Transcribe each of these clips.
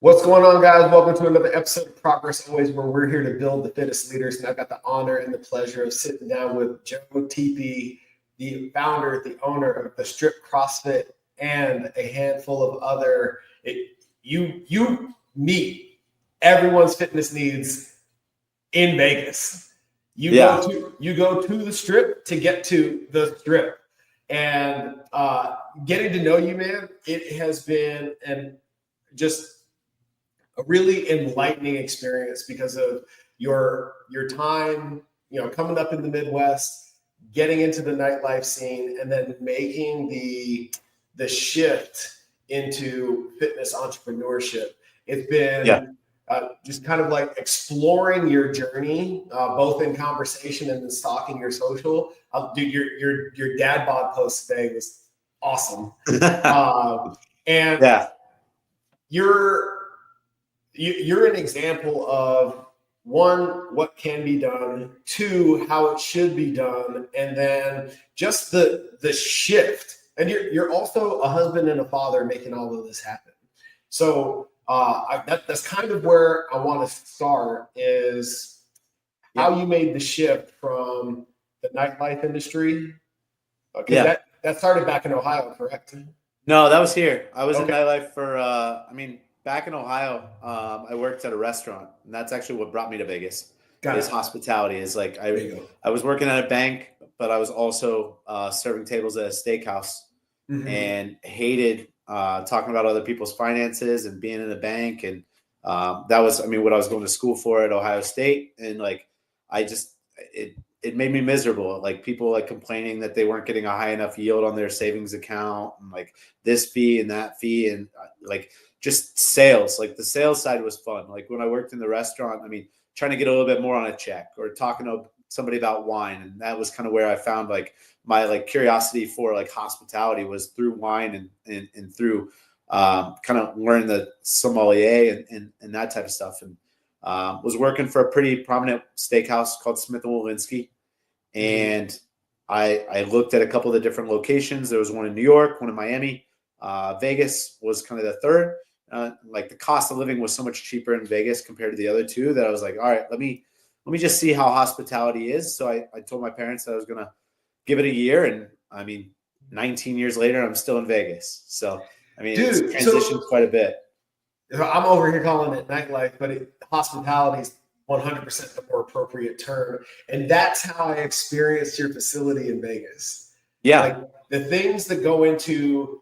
What's going on, guys? Welcome to another episode of Progress Always, where we're here to build the fittest leaders. And I've got the honor and the pleasure of sitting down with Joe Tepe, the founder, the owner of the Strip CrossFit, and a handful of other. You meet everyone's fitness needs in Vegas. You go to the Strip to get to the Strip, and getting to know you, man. It has been just a really enlightening experience because of your time, coming up in the Midwest, getting into the nightlife scene, and then making the shift into fitness entrepreneurship. It's been just kind of like exploring your journey, both in conversation and in stalking your social. Dude, your dad bod post today was awesome, and you're an example of, one, what can be done, two, how it should be done, and then just the shift. And you're also a husband and a father making all of this happen. So that's kind of where I want to start, is how you made the shift from the nightlife industry. Okay, that started back in Ohio, correct? No, that was here. I was in nightlife for back in Ohio, I worked at a restaurant, and that's actually what brought me to Vegas. Hospitality. Is like I was working at a bank, but I was also serving tables at a steakhouse, and hated talking about other people's finances and being in a bank. And that was, what I was going to school for at Ohio State. And it made me miserable. Like, people like complaining that they weren't getting a high enough yield on their savings account, and like this fee and that fee, and just sales. Like, the sales side was fun. Like, when I worked in the restaurant, trying to get a little bit more on a check, or talking to somebody about wine. And that was kind of where I found my curiosity for hospitality, was through wine and through kind of learning the sommelier and that type of stuff. And was working for a pretty prominent steakhouse called Smith & Wolinski. And I looked at a couple of the different locations. There was one in New York, one in Miami. Vegas was kind of the third. The cost of living was so much cheaper in Vegas compared to the other two, that I was like, all right, let me just see how hospitality is. So I told my parents that I was going to give it a year. And 19 years later, I'm still in Vegas. So, it's transitioned quite a bit. I'm over here calling it nightlife, but hospitality is 100% the more appropriate term. And that's how I experienced your facility in Vegas. Yeah. Like, the things that go into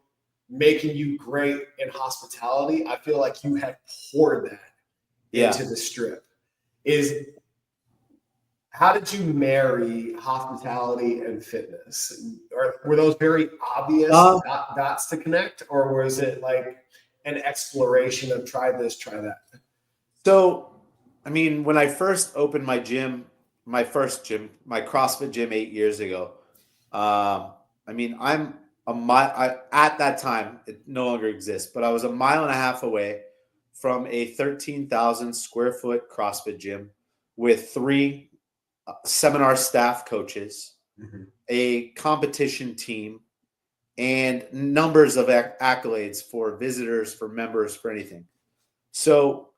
making you great in hospitality, I feel like you have poured that into the Strip. How did you marry hospitality and fitness? Or were those very obvious dots to connect, or was it like an exploration of try this, try that? So, when I first opened my gym, my CrossFit gym 8 years ago, I'm at that time, it no longer exists, but I was 1.5 miles away from a 13,000 square foot CrossFit gym with 3 seminar staff coaches, a competition team, and numbers of accolades for visitors, for members, for anything. So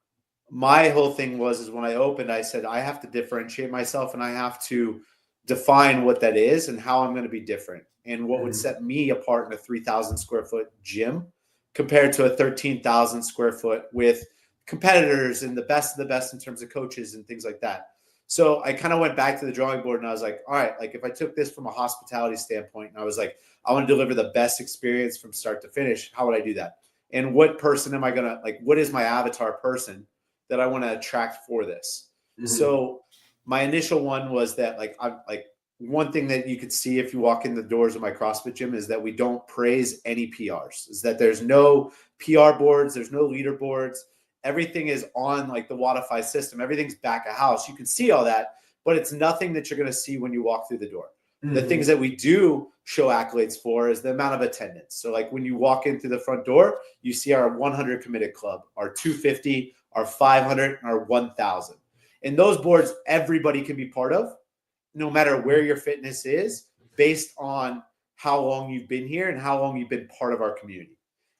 my whole thing is when I opened, I said, I have to differentiate myself, and I have to define what that is and how I'm going to be different, and what would set me apart in a 3,000 square foot gym compared to a 13,000 square foot with competitors and the best of the best in terms of coaches and things like that. So I kind of went back to the drawing board, and I was like, all right, if I took this from a hospitality standpoint, and I was like, I want to deliver the best experience from start to finish, how would I do that? And what person am I going to, what is my avatar person that I want to attract for this? So my initial one was that one thing that you could see if you walk in the doors of my CrossFit gym is that we don't praise any PRs, is that there's no PR boards, there's no leaderboards. Everything is on the Wodify system. Everything's back of house. You can see all that, but it's nothing that you're going to see when you walk through the door. The things that we do show accolades for is the amount of attendance. So when you walk in through the front door, you see our 100 committed club, our 250, our 500, and our 1,000. And those boards, everybody can be part of, no matter where your fitness is, based on how long you've been here and how long you've been part of our community.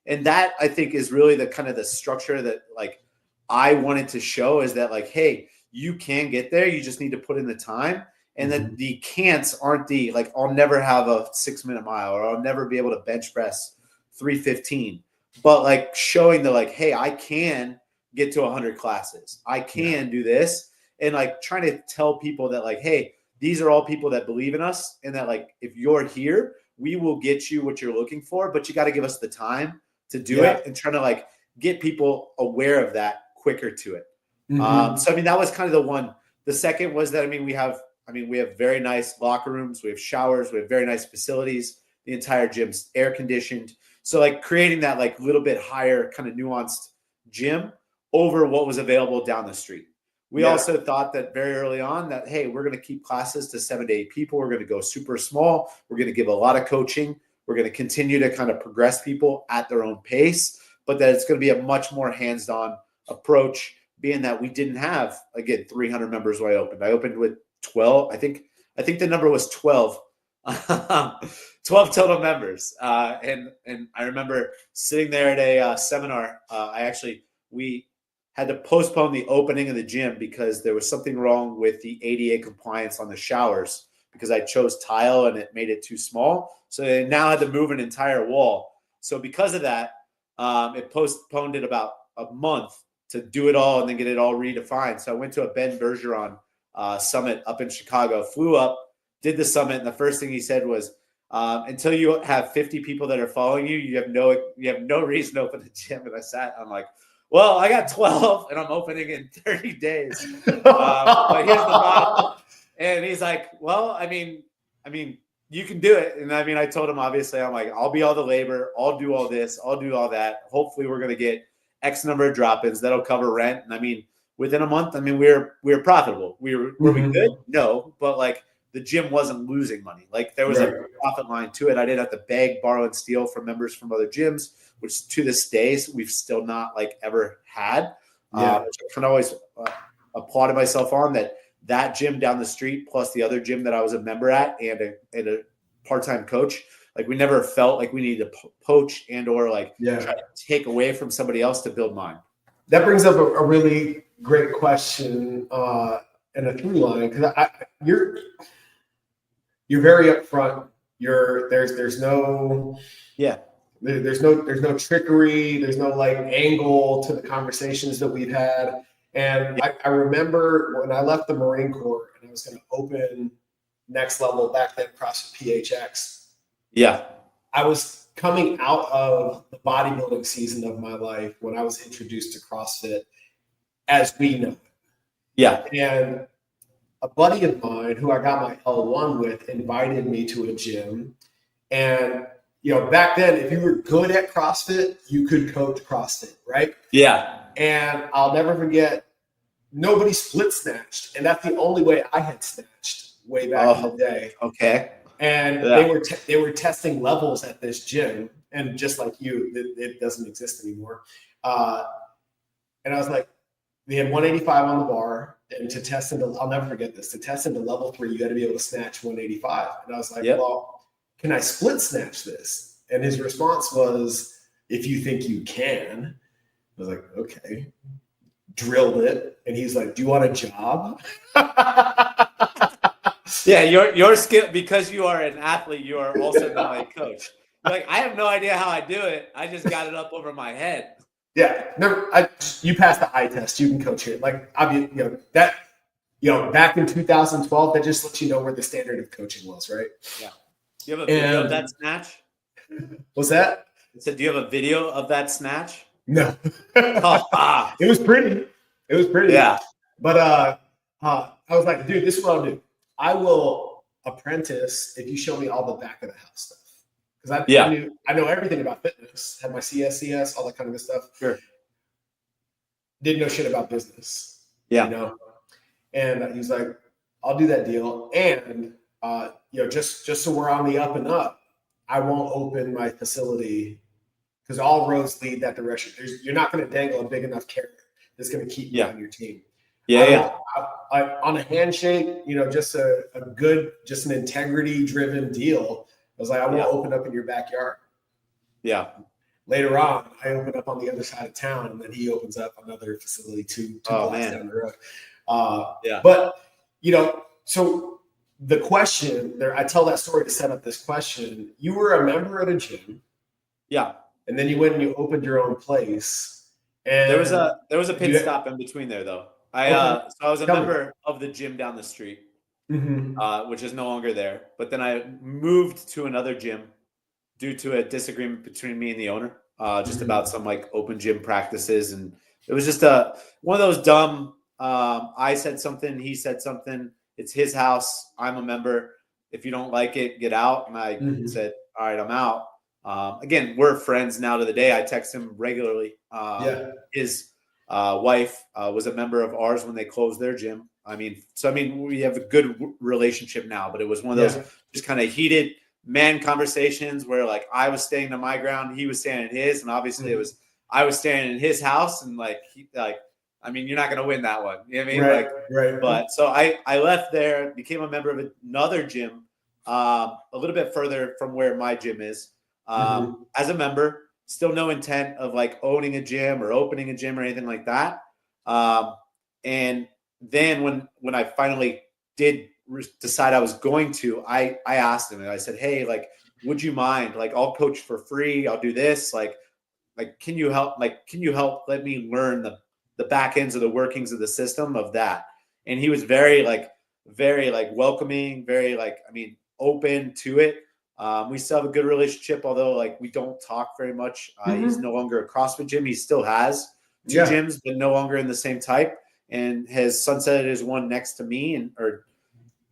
And that I think is really the kind of the structure that like I wanted to show, is that like, hey, you can get there. You just need to put in the time. And that the can'ts aren't the, like, I'll never have a 6-minute mile, or I'll never be able to bench press 315. But like showing the like, hey, I can get to 100 classes. I can do this. And like trying to tell people that like, hey, these are all people that believe in us. And that like, if you're here, we will get you what you're looking for, but you got to give us the time to do it, and trying to like get people aware of that quicker to it. So, I mean, that was kind of the one. The second was that, we have very nice locker rooms. We have showers. We have very nice facilities. The entire gym's air conditioned. So like creating that like little bit higher kind of nuanced gym over what was available down the street. We also thought that very early on that, hey, we're going to keep classes to 7 to 8 people. We're going to go super small. We're going to give a lot of coaching. We're going to continue to kind of progress people at their own pace, but that it's going to be a much more hands-on approach, being that we didn't have, again, 300 members when I opened. I opened with 12. I think the number was 12. 12 total members. And I remember sitting there at a seminar. We had to postpone the opening of the gym because there was something wrong with the ADA compliance on the showers, because I chose tile and it made it too small. So they now had to move an entire wall. So because of that, it postponed it about a month to do it all and then get it all redefined. So I went to a Ben Bergeron summit up in Chicago, flew up, did the summit. And the first thing he said was, until you have 50 people that are following you, you have no reason to open a gym. And I'm like, well, I got 12 and I'm opening in 30 days. But here's the bottom. And he's like, well, I mean, you can do it. And I told him, obviously, I'm like, I'll be all the labor. I'll do all this. I'll do all that. Hopefully we're going to get X number of drop-ins that'll cover rent. And within a month, we were profitable. Were we good? No, but like the gym wasn't losing money. Like there was a profit line to it. I didn't have to beg, borrow, and steal from members from other gyms, which to this day we've still not like ever had. Which I kind of always applauded myself on that gym down the street, plus the other gym that I was a member at and a part-time coach. Like we never felt like we needed to poach and or like try to take away from somebody else to build mine. That brings up a really great question and a through line, because you're very upfront. There's no trickery. There's no like angle to the conversations that we've had. And I remember when I left the Marine Corps and I was going to open Next Level, back then CrossFit PHX. Yeah. I was coming out of the bodybuilding season of my life when I was introduced to CrossFit as we know it. Yeah. And a buddy of mine who I got my L1 with invited me to a gym. And, back then, if you were good at CrossFit, you could coach CrossFit, right? Yeah. And I'll never forget, nobody split snatched. And that's the only way I had snatched way back in the day. Okay. And they were testing levels at this gym. And just like you, it doesn't exist anymore. And I was like, they had 185 on the bar. And to test into, I'll never forget this, to test into level 3, you got to be able to snatch 185. And I was like, well, can I split snatch this? And his response was, if you think you can. I was like, okay. Drilled it. And he's like, do you want a job? Yeah, your skill, because you are an athlete, you are also not a coach. Like, I have no idea how I do it. I just got it up over my head. Yeah, you passed the eye test. You can coach here. Like, back in 2012, that just lets you know where the standard of coaching was, right? Yeah. Do you have a video of that snatch? What's that? I said, do you have a video of that snatch? No. It was pretty. Yeah. But I was like, dude, this is what I'll do. I will apprentice if you show me all the back of the house stuff. Because I know everything about fitness, had my CSCS, all that kind of good stuff. Sure. Didn't know shit about business. Yeah. And he's like, I'll do that deal. And just so we're on the up and up, I won't open my facility because all roads lead that direction. You're not going to dangle a big enough carrot that's going to keep you on your team. Yeah. On a handshake, just just an integrity driven deal. I was like, I won't open up in your backyard. Yeah. later on, I open up on the other side of town, and then he opens up another facility two blocks down the road. But so the question there, I tell that story to set up this question. You were a member at a gym, and then you went and you opened your own place. And there was a pit stop in between there, though. So I was a member of the gym down the street, which is no longer there. But then I moved to another gym due to a disagreement between me and the owner, just about some like open gym practices. And it was just one of those dumb, I said something, he said something. It's his house. I'm a member. If you don't like it, get out. And I said, all right, I'm out. Again, we're friends now to the day. I text him regularly. His wife was a member of ours when they closed their gym. We have a good relationship now, but it was one of those just kind of heated man conversations where like I was staying on my ground, he was staying in his, and obviously it was I was staying in his house, and you're not going to win that one. You know what I mean? Right. But so I left there, became a member of another gym, a little bit further from where my gym is. As a member, still no intent of like owning a gym or opening a gym or anything like that. And then when I finally did decide I was going to, I asked him and I said, hey, like, would you mind? Like, I'll coach for free. I'll do this. Like, can you help? Like, can you help let me learn the back ends of the workings of the system of that? And he was very welcoming, very open to it. We still have a good relationship, although like we don't talk very much. He's no longer a CrossFit gym. He still has two gyms, but no longer in the same type. And has sunsetted his one next to me,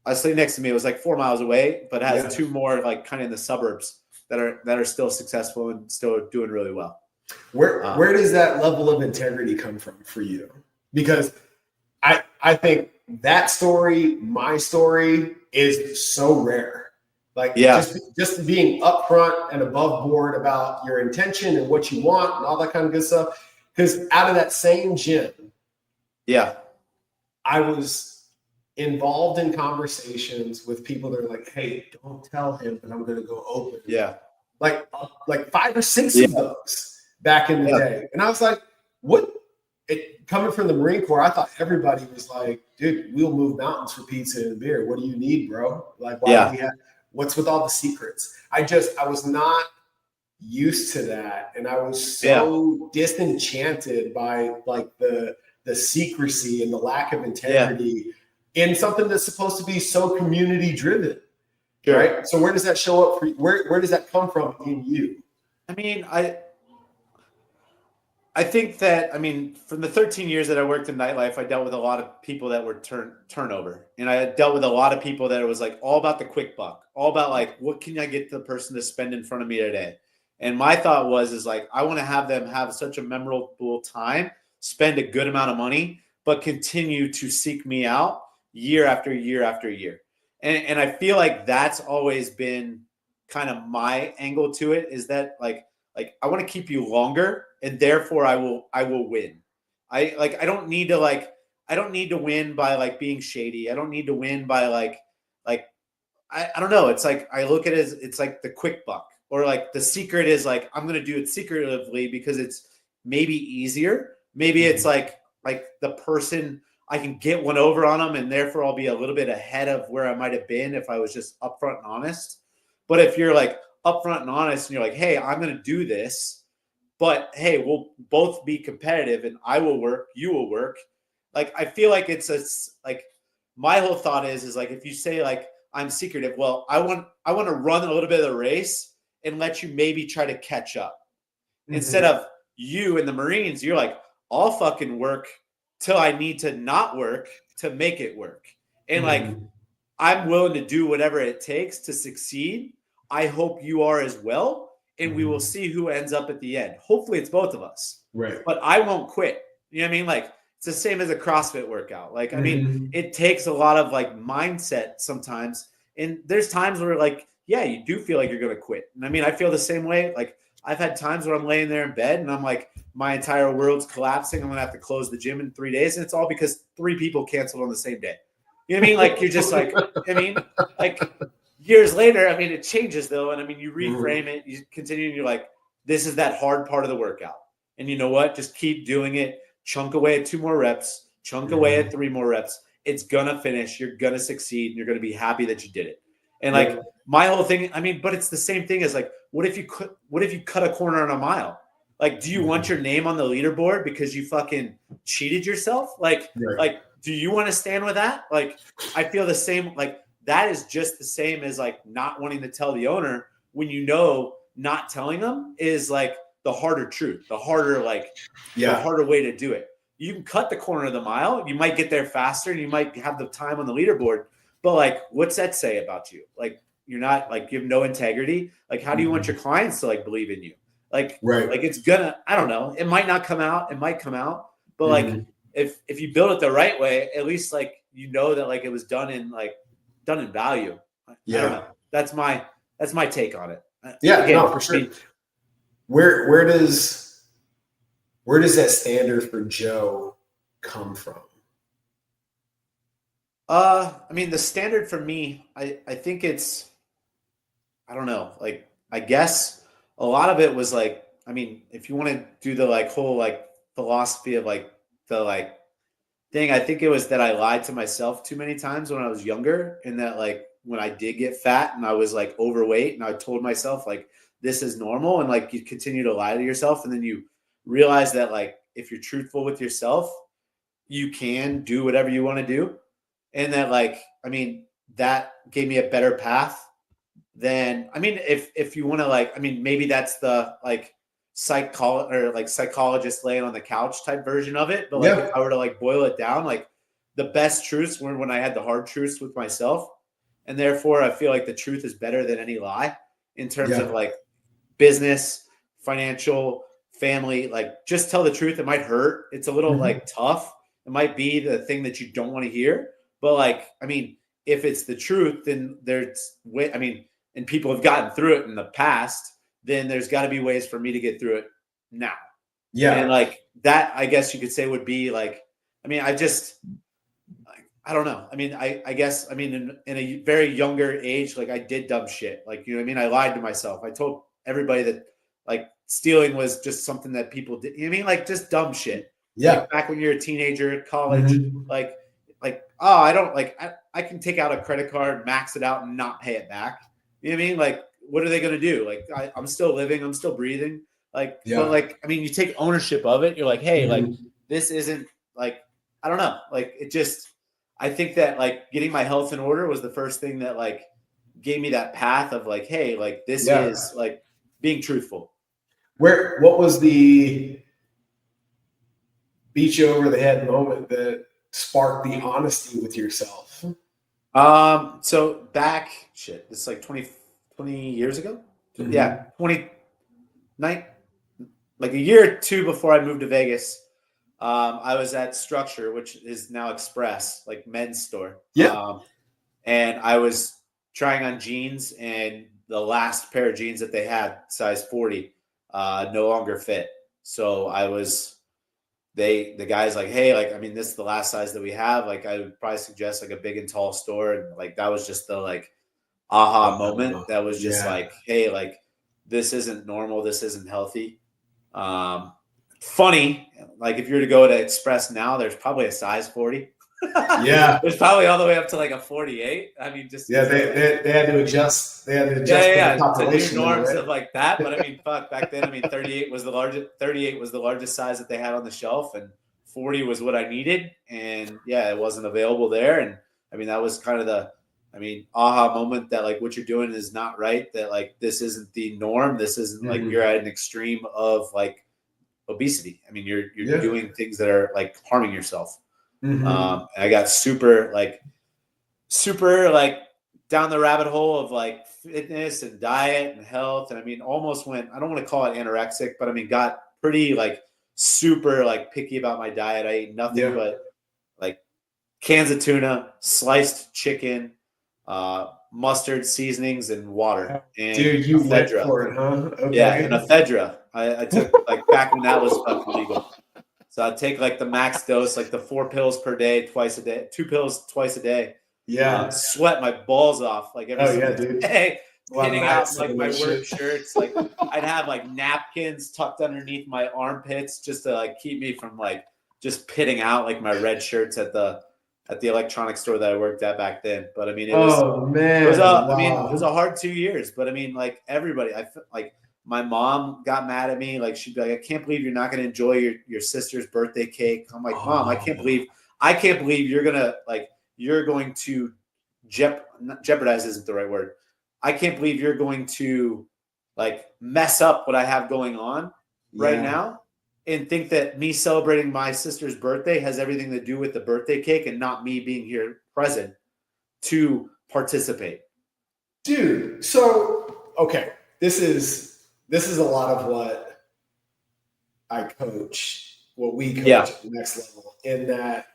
I say next to me. It was like 4 miles away, but has two more like kind of in the suburbs that are still successful and still doing really well. Where does that level of integrity come from for you? Because I think that story, my story, is so rare. Like just being upfront and above board about your intention and what you want and all that kind of good stuff. Because out of that same gym, I was involved in conversations with people that are like, hey, don't tell him that I'm going to go open. Like 5 or 6 of those back in the day. And I was like, what? Coming from the Marine Corps, I thought everybody was like, dude, we'll move mountains for pizza and beer. What do you need, bro? Like, why do we have, what's with all the secrets? I was not used to that. And I was so disenchanted by like the secrecy and the lack of integrity in something that's supposed to be so community driven. Right. So where does that show up for you? Where does that come from in you? I mean, I think that, from the 13 years that I worked in nightlife, I dealt with a lot of people that were turnover. And I dealt with a lot of people that it was like all about the quick buck, all about like, what can I get the person to spend in front of me today? And my thought is like, I want to have them have such a memorable time, spend a good amount of money, but continue to seek me out year after year after year. And I feel like that's always been kind of my angle to it, is that like I want to keep you longer, and therefore I will win. I don't need to win by like being shady. I don't need to win by like I don't know. It's like I look at it as it's like the quick buck, or like the secret is like I'm going to do it secretively because it's maybe easier. Maybe it's like the person, I can get one over on them, and therefore I'll be a little bit ahead of where I might have been if I was just upfront and honest. But if you're like upfront and honest and you're like, hey, I'm going to do this, but hey, we'll both be competitive and I will work, you will work. Like, I feel like my whole thought is like, if you say like, I'm secretive, well, I want to run a little bit of the race and let you maybe try to catch up. Instead of you and the Marines, you're like, I'll fucking work till I need to not work to make it work. And like, I'm willing to do whatever it takes to succeed. I hope you are as well. And we will see who ends up at the end. Hopefully it's both of us. Right. But I won't quit. You know what I mean? Like, it's the same as a CrossFit workout. Like, I mean, it takes a lot of like mindset sometimes. And there's times where like, yeah, you do feel like you're going to quit. And I mean, I feel the same way. Like, I've had times where I'm laying there in bed and I'm like, my entire world's collapsing. I'm going to have to close the gym in 3 days. And it's all because 3 people canceled on the same day. You know what I mean? Like, you're just like, like years later, I mean, it changes though. And I mean, you reframe it, you continue, and you're like, this is that hard part of the workout. And you know what? Just keep doing it. Chunk away at 2 more reps, chunk away at 3 more reps. It's going to finish. You're going to succeed. And you're going to be happy that you did it. And like my whole thing, I mean, but it's the same thing as like, what if you cut a corner on a mile? Like, do you want your name on the leaderboard because you fucking cheated yourself? Like, do you want to stand with that? Like, I feel the same. Like, that is just the same as like not wanting to tell the owner when you know not telling them is like the harder truth, the harder way to do it. You can cut the corner of the mile. You might get there faster and you might have the time on the leaderboard. But like, what's that say about you? Like, you're not like, you have no integrity. Like, how do you want your clients to like believe in you? Like, like it's gonna, I don't know. It might not come out. It might come out. But like, if you build it the right way, at least like, you know that like it was done in value. Yeah. I don't know. That's my take on it. Yeah, again, no, for sure. I mean, where does that standard for Joe come from? I mean, the standard for me, I think it's, I don't know, like, I guess a lot of it was like, I mean, if you want to do the like whole like philosophy of like the like thing, I think it was that I lied to myself too many times when I was younger, and that like when I did get fat and I was like overweight and I told myself like this is normal, and like you continue to lie to yourself, and then you realize that like if you're truthful with yourself, you can do whatever you want to do. And that like, I mean, that gave me a better path than, I mean, if you want to like, I mean, maybe that's the like psychologist laying on the couch type version of it. But like, if I were to like boil it down, like the best truths were when I had the hard truths with myself. And therefore I feel like the truth is better than any lie in terms of like business, financial, family. Like, just tell the truth. It might hurt. It's a little like tough. It might be the thing that you don't want to hear. But like, I mean, if it's the truth, then there's way, I mean, and people have gotten through it in the past, then there's got to be ways for me to get through it now. Yeah. And like that, I guess you could say would be like, I mean, I don't know. I mean, I guess, I mean, in a very younger age, like I did dumb shit. Like, you know what I mean? I lied to myself. I told everybody that like stealing was just something that people did. You know what I mean? Like just dumb shit. Yeah. Like back when you're a teenager, college, like, oh, I don't like, I can take out a credit card, max it out and not pay it back. You know what I mean? Like, what are they going to do? Like, I'm still living, I'm still breathing. Like, but like, I mean, you take ownership of it. You're like, hey, like, this isn't like, I don't know. Like, it just, I think that like getting my health in order was the first thing that like gave me that path of like, hey, like this is like being truthful. What was the beat you over the head moment that sparked the honesty with yourself? So back, it's like 20 years ago. Yeah. 29, like a year or two before I moved to Vegas. I was at Structure, which is now Express, like men's store. Yeah. And I was trying on jeans, and the last pair of jeans that they had, size 40, no longer fit. So the guy's like, hey, like, I mean, this is the last size that we have. Like, I would probably suggest like a big and tall store. And like, that was just the like aha moment. That was just like, hey, like, this isn't normal. This isn't healthy. Funny, like if you were to go to Express now, there's probably a size 40. Yeah, there's probably all the way up to like a 48. I mean, just they had to adjust. They had to adjust to new norms of like that. But I mean, fuck, back then, I mean, 38 was the largest. 38 was the largest size that they had on the shelf, and 40 was what I needed. And yeah, it wasn't available there. And I mean, that was kind of the, I mean, aha moment that like what you're doing is not right. That like this isn't the norm. This isn't like you're at an extreme of like obesity. I mean, you're doing things that are like harming yourself. I got super down the rabbit hole of like fitness and diet and health. And I mean, almost went, I don't want to call it anorexic, but I mean, got pretty like super like picky about my diet. I ate nothing but like cans of tuna, sliced chicken, mustard, seasonings, and water. And dude, you went for it, huh? Okay. Yeah, and ephedra. I took like back when that was fucking legal. So I'd take like the max dose, like the 4 pills per day, twice a day, 2 pills twice a day. Yeah. Sweat my balls off like every single day pitting out like my work shit. shirts. Like I'd have like napkins tucked underneath my armpits just to like keep me from like just pitting out like my red shirts at the electronics store that I worked at back then. But I mean, it was it was a hard 2 years. But I mean, like everybody, I felt like my mom got mad at me. Like she'd be like, I can't believe you're not going to enjoy your sister's birthday cake. I'm like, Mom, I can't believe you're going to jeopardize isn't the right word. I can't believe you're going to like mess up what I have going on right now and think that me celebrating my sister's birthday has everything to do with the birthday cake and not me being here present to participate. Dude, so okay, this is a lot of what I coach, what we coach at the next level, in that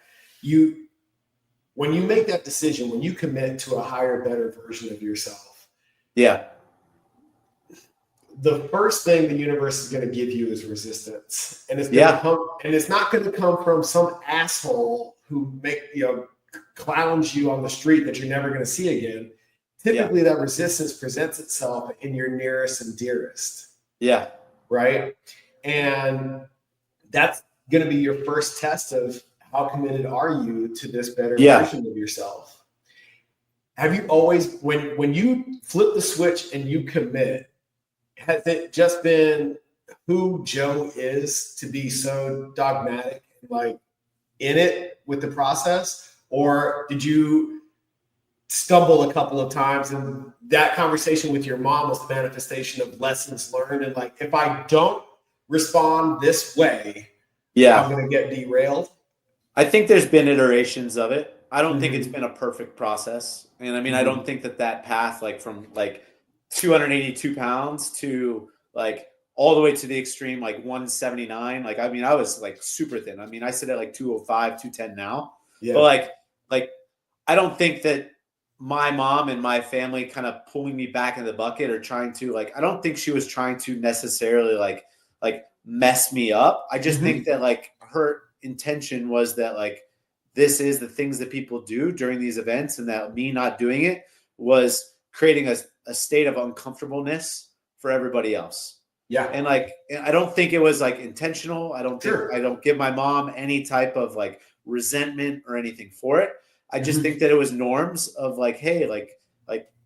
when you make that decision, when you commit to a higher, better version of yourself, the first thing the universe is going to give you is resistance, and it's going to come, and it's not going to come from some asshole who clowns you on the street that you're never going to see again. Typically, that resistance presents itself in your nearest and dearest. Yeah. Right. And that's going to be your first test of how committed are you to this better version of yourself. Have you always, when you flip the switch and you commit, has it just been who Joe is to be so dogmatic, like in it with the process? Or did you stumble a couple of times and that conversation with your mom was the manifestation of lessons learned, and like, if I don't respond this way, I'm going to get derailed? I think there's been iterations of it. I don't think it's been a perfect process. And I mean, I don't think that path, like from like 282 pounds to like all the way to the extreme, like 179. Like, I mean, I was like super thin. I mean, I sit at like 205, 210 now, but like, I don't think that my mom and my family kind of pulling me back in the bucket or trying to like, I don't think she was trying to necessarily like mess me up. I just think that like her intention was that like, this is the things that people do during these events, and that me not doing it was creating a state of uncomfortableness for everybody else. Yeah. And like, I don't think it was like intentional. I don't think, I don't give my mom any type of like resentment or anything for it. I just think that it was norms of like, hey, like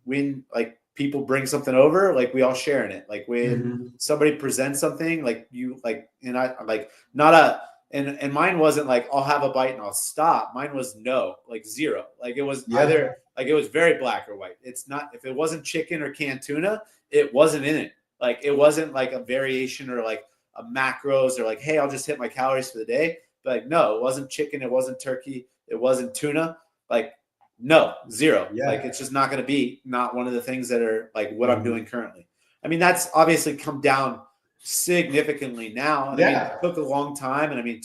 when like people bring something over, like we all share in it. Like when somebody presents something, like you like, and I like not a, and mine wasn't like, I'll have a bite and I'll stop. Mine was no, like zero. Like it was either like, it was very black or white. It's not, if it wasn't chicken or canned tuna, it wasn't in it. Like, it wasn't like a variation or like a macros or like, hey, I'll just hit my calories for the day. But like, no, it wasn't chicken. It wasn't turkey. It wasn't tuna. Like, no, zero. Like, it's just not going to be not one of the things that are like what I'm doing currently. I mean, that's obviously come down significantly now. And I mean, it took a long time. And I mean,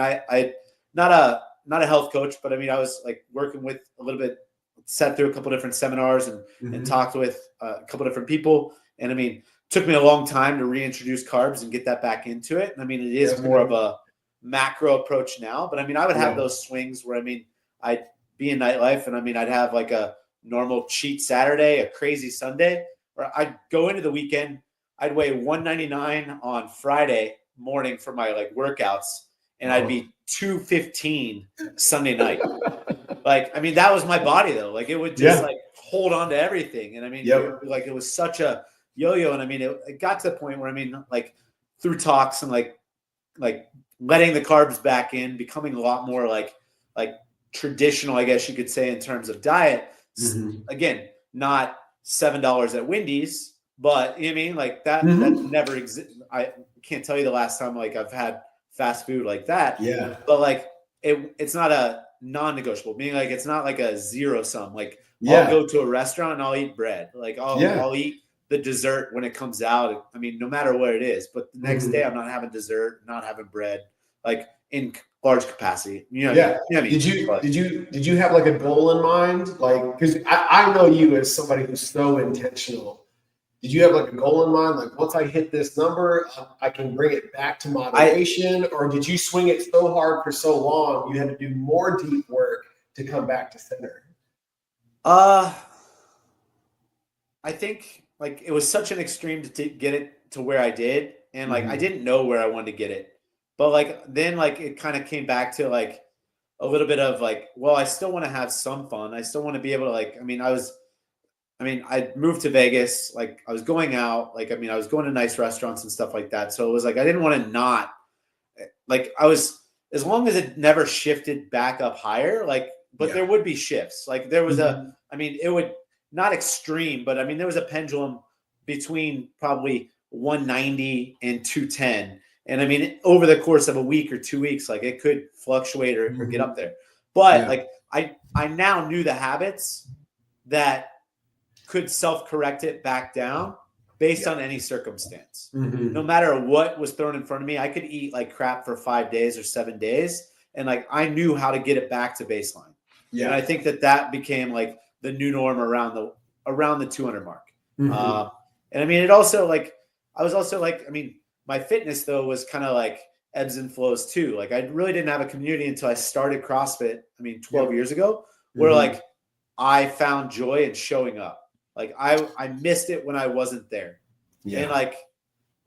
I not a health coach, but I mean, I was like working with a little bit, sat through a couple different seminars and talked with a couple different people. And I mean, it took me a long time to reintroduce carbs and get that back into it. And I mean, it is more of a macro approach now, but I mean, I would have those swings where, I mean, I'd be in nightlife and I mean, I'd have like a normal cheat Saturday, a crazy Sunday, or I'd go into the weekend, I'd weigh 199 on Friday morning for my like workouts, and I'd be 215 Sunday night. Like, I mean, that was my body though. Like, it would just like hold on to everything. And I mean, like it was such a yo-yo. And I mean, it got to the point where, I mean, like through talks and like letting the carbs back in, becoming a lot more like traditional, I guess you could say, in terms of diet. Again, not $7 at Wendy's, but you know what I mean? Like that never exists. I can't tell you the last time like I've had fast food like that. Yeah. But like it's not a non-negotiable, meaning like it's not like a zero sum. Like I'll go to a restaurant and I'll eat bread. Like I'll eat the dessert when it comes out. I mean, no matter what it is, but the next day I'm not having dessert, not having bread, like in large capacity. You know what I mean? Did you have like a goal in mind? Like, because I know you as somebody who's so intentional. Did you have like a goal in mind? Like, once I hit this number, I can bring it back to moderation? Or did you swing it so hard for so long, you had to do more deep work to come back to center? I think like it was such an extreme to get it to where I did. And like, I Mm-hmm. didn't know where I wanted to get it, but like, then like it kind of came back to like a little bit of like, well, I still want to have some fun. I still want to be able to like, I moved to Vegas, like I was going out, like, I was going to nice restaurants and stuff like that. So it was like, I didn't want to not like, as long as it never shifted back up higher, like, but Yeah. there would be shifts. Like there was Mm-hmm. it would not extreme, but there was a pendulum between probably 190 and 210. And over the course of a week or 2 weeks, like it could fluctuate or get Mm-hmm. up there. But Yeah. like, I now knew the habits that could self-correct it back down based Yeah. on any circumstance. No Mm-hmm. matter what was thrown in front of me, I could eat like crap for 5 days or 7 days. And like, I knew how to get it back to baseline. And I Yeah. think that became like the new norm around the 200 mark. Mm-hmm. Uh, and it also like, I was also like, my fitness though was kind of like ebbs and flows too. Like I really didn't have a community until I started CrossFit. 12 Yep. years ago, where Mm-hmm. like I found joy in showing up. Like I missed it when I wasn't there. And Yeah.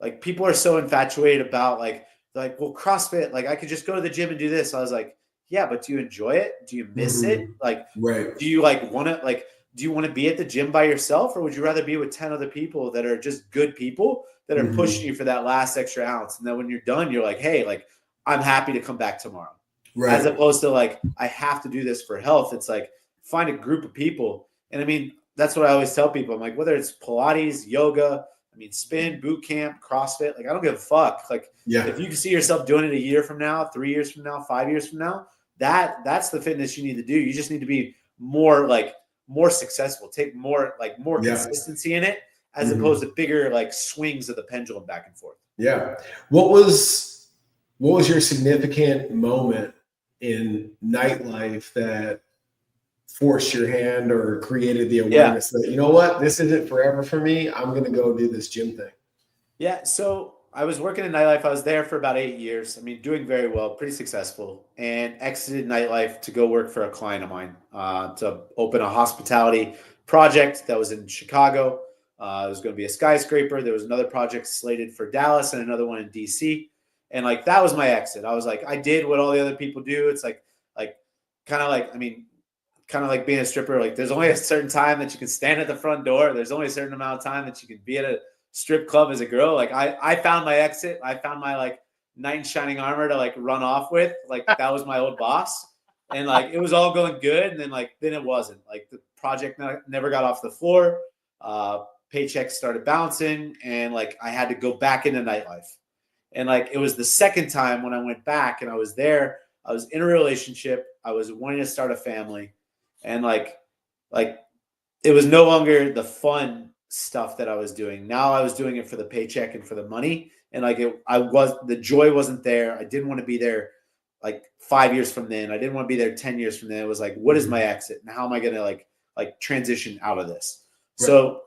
like people are so infatuated about like, well, CrossFit, like I could just go to the gym and do this. I was like, yeah, but do you enjoy it? Do you miss it? Mm-hmm. Like, Right. do you do you want to be at the gym by yourself, or would you rather be with 10 other people that are just good people that are pushing Mm-hmm. you for that last extra ounce? And then when you're done, you're like, hey, like I'm happy to come back tomorrow. As Right. opposed to like, I have to do this for health. It's like, find a group of people. And that's what I always tell people. I'm like, whether it's Pilates, yoga, spin, boot camp, CrossFit, like I don't give a fuck. Like Yeah. if you can see yourself doing it a year from now, 3 years from now, 5 years from now, that's the fitness you need to do. You just need to be more successful, take more Yeah. consistency in it, as Mm-hmm. opposed to bigger like swings of the pendulum back and forth. Yeah. What was your significant moment in nightlife that forced your hand or created the Yeah. awareness that, you know what, this isn't forever for me. I'm going to go do this gym thing. Yeah, so I was working in nightlife. I was there for about 8 years. Doing very well, pretty successful, and exited nightlife to go work for a client of mine to open a hospitality project that was in Chicago. It was going to be a skyscraper. There was another project slated for Dallas and another one in DC. And like that was my exit. I was like, I did what all the other people do. It's like kind of like kind of like being a stripper. Like there's only a certain time that you can stand at the front door. There's only a certain amount of time that you can be at a strip club as a girl. Like I found my exit. I found my like knight in shining armor to like run off with. Like that was my old boss. And like it was all going good. And then it wasn't. Like the project never got off the floor. Paychecks started bouncing, and like I had to go back into nightlife. And like it was the second time when I went back and I was there. I was in a relationship. I was wanting to start a family. And like it was no longer the fun stuff that I was doing. Now I was doing it for the paycheck and for the money. And like the joy wasn't there. I didn't want to be there like 5 years from then. I didn't want to be there 10 years from then. It was like, what is my exit? And how am I going to like transition out of this? Right. So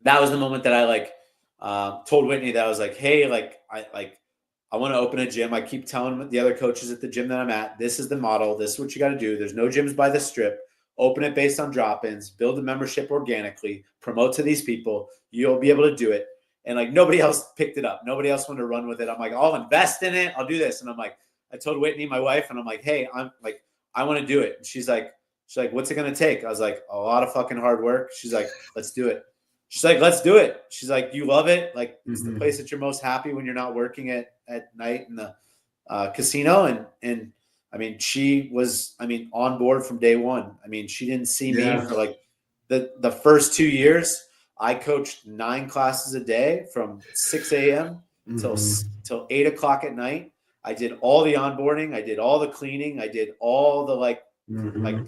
that was the moment that I told Whitney that I was like, hey, I want to open a gym. I keep telling the other coaches at the gym that I'm at, this is the model. This is what you got to do. There's no gyms by the strip. Open it based on drop-ins, build a membership organically, promote to these people. You'll be able to do it. And like nobody else picked it up. Nobody else wanted to run with it. I'm like, I'll invest in it. I'll do this. And I'm like, I told Whitney, my wife, and I'm like, hey, I want to do it. And she's like, what's it going to take? I was like, a lot of fucking hard work. She's like, let's do it. She's like, let's do it. She's like, you love it. Like it's the place that you're most happy when you're not working at night in the casino. And she was, on board from day one. she didn't see me for like the first 2 years. I coached 9 classes a day from 6 a.m. till 8 o'clock at night. I did all the onboarding. I did all the cleaning. I did all the like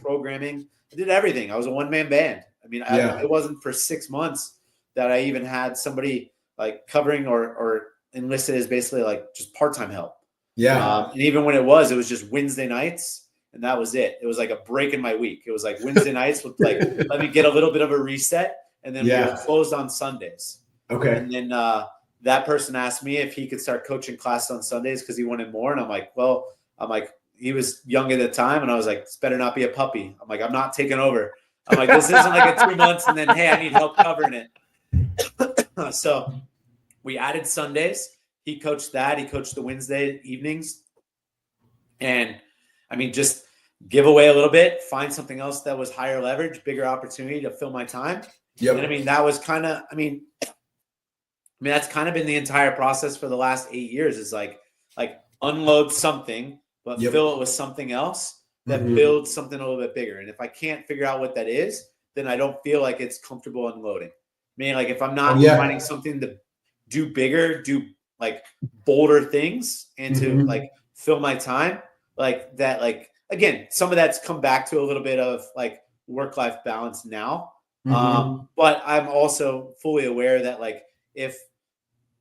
programming. I did everything. I was a one-man band. It wasn't for 6 months that I even had somebody like covering or enlisted as basically like just part-time help. Yeah. And even when it was just Wednesday nights, and that was it. It was like a break in my week. It was like Wednesday nights with like, let me get a little bit of a reset. And then we were closed on Sundays. Okay. And then that person asked me if he could start coaching classes on Sundays because he wanted more. And I'm like, he was young at the time. And I was like, it's better not be a puppy. I'm like, I'm not taking over. I'm like, this isn't like a 2 months and then, hey, I need help covering it. So we added Sundays. He coached that. He coached the Wednesday evenings. And I mean, just give away a little bit, find something else that was higher leverage, bigger opportunity to fill my time. Yep. And I mean, that was kind of, that's kind of been the entire process for the last 8 years, is like unload something, but fill it with something else that builds something a little bit bigger. And if I can't figure out what that is, then I don't feel like it's comfortable unloading. Meaning, like, if I'm not finding something to do bigger, do like bolder things, and to like fill my time, like that, like, again, some of that's come back to a little bit of like work-life balance now. But I'm also fully aware that, like, if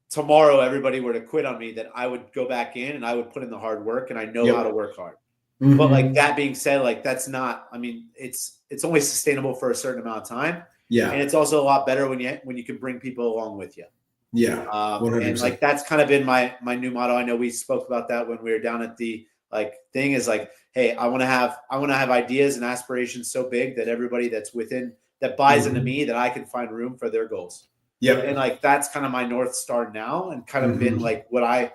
tomorrow everybody were to quit on me, that I would go back in and I would put in the hard work, and I know how to work hard. But like, that being said, like, that's not, I mean, it's only sustainable for a certain amount of time. Yeah. And it's also a lot better when you can bring people along with you. Yeah. 100%. And like, that's kind of been my new motto. I know we spoke about that when we were down at the like thing, is like, hey, I want to have ideas and aspirations so big that everybody that buys into me, that I can find room for their goals. Yeah. And like, that's kind of my North Star now, and kind of been like what I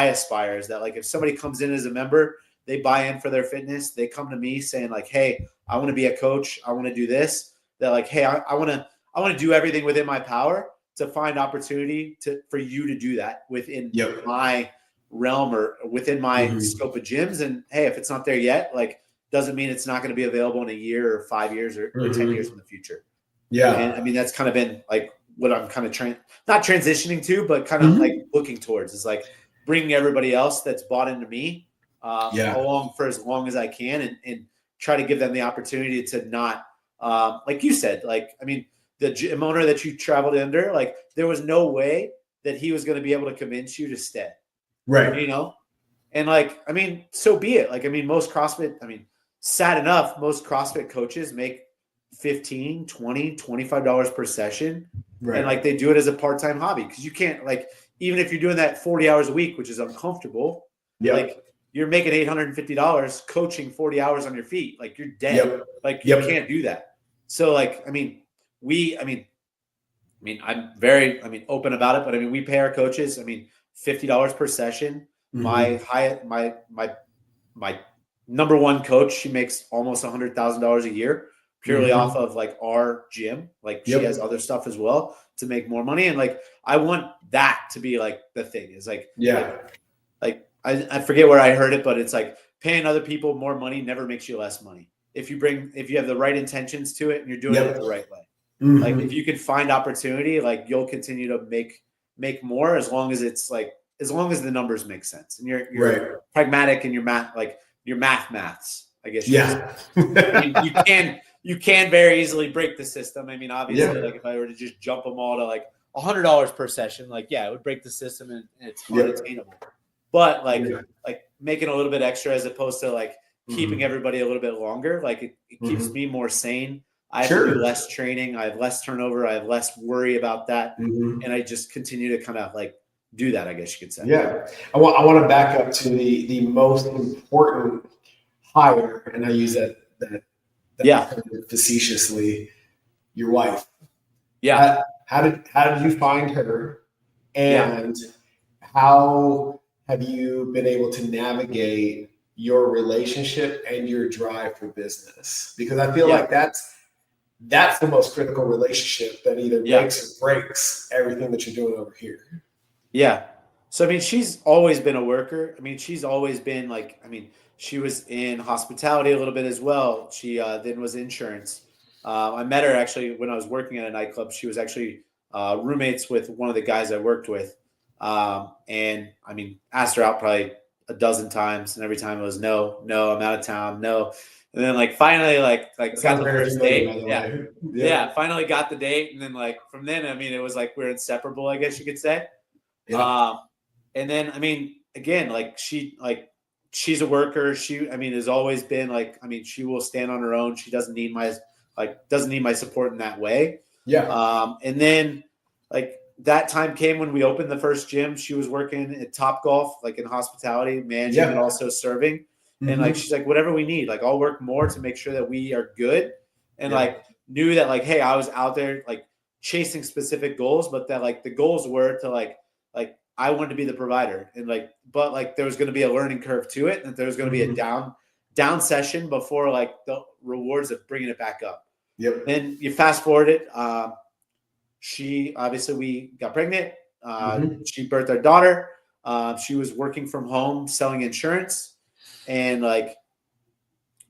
aspire, is that, like, if somebody comes in as a member, they buy in for their fitness, they come to me saying like, hey, I want to be a coach, I want to do this. They're like, hey, I want to do everything within my power to find opportunity for you to do that within my realm or within my scope of gyms. And hey, if it's not there yet, like, doesn't mean it's not going to be available in a year or 5 years or 10 years in the future. Yeah. And I mean, that's kind of been like what I'm kind of not transitioning to, but kind of like looking towards, is like bringing everybody else that's bought into me along for as long as I can, and try to give them the opportunity to not, like you said, like, I mean, the gym owner that you traveled under, like, there was no way that he was going to be able to convince you to stay. Right. You know? And like, I mean, so be it. Like, I mean, most sad enough, most CrossFit coaches make $15, $20, $25 per session. Right. And like, they do it as a part-time hobby, because you can't, like, even if you're doing that 40 hours a week, which is uncomfortable, like, you're making $850 coaching 40 hours on your feet. Like, you're dead. Like, you can't do that. So like, I mean, I'm very, open about it, but I mean, we pay our coaches, $50 per session. My number one coach, she makes almost $100,000 a year purely off of like our gym. Like, she has other stuff as well to make more money. And like, I want that to be like the thing, is like, I forget where I heard it, but it's like, paying other people more money never makes you less money. If you have the right intentions to it and you're doing it the right way. Like, if you can find opportunity, like, you'll continue to make more, as long as it's like, as long as the numbers make sense and you're pragmatic and your maths, I guess. You can very easily break the system. I mean, obviously, like, if I were to just jump them all to like $100 per session, like, it would break the system, and it's unattainable. But like making a little bit extra, as opposed to like keeping everybody a little bit longer, like, it keeps me more sane. I have to do less training. I have less turnover. I have less worry about that. And I just continue to kind of like do that, I guess you could say. Yeah. I want to back up to the most important hire, and I use that facetiously, your wife. Yeah. How did you find her, and how have you been able to navigate your relationship and your drive for business? Because I feel like that's the most critical relationship that either makes or breaks everything that you're doing over here. Yeah. So, I mean, she's always been a worker. I mean, she's always been like, she was in hospitality a little bit as well. She then was insurance. I met her actually when I was working at a nightclub. She was actually roommates with one of the guys I worked with. And asked her out probably a dozen times, and every time it was no, I'm out of town, no. And then like finally like got the first date. Finally got the date. And then like from then, it was like we're inseparable, I guess you could say. And then again, like she's a worker. She has always been like, she will stand on her own. She doesn't need my support in that way. And then like that time came when we opened the first gym. She was working at Topgolf, like in hospitality, managing and also serving. And like, she's like, whatever we need, like, I'll work more to make sure that we are good. and like knew that like, hey, I was out there like chasing specific goals, but that like the goals were to like I wanted to be the provider, and like, but like there was going to be a learning curve to it, and there was going to be a down session before like the rewards of bringing it back up. Yep. Then you fast forward it. We got pregnant. She birthed our daughter. She was working from home selling insurance, and like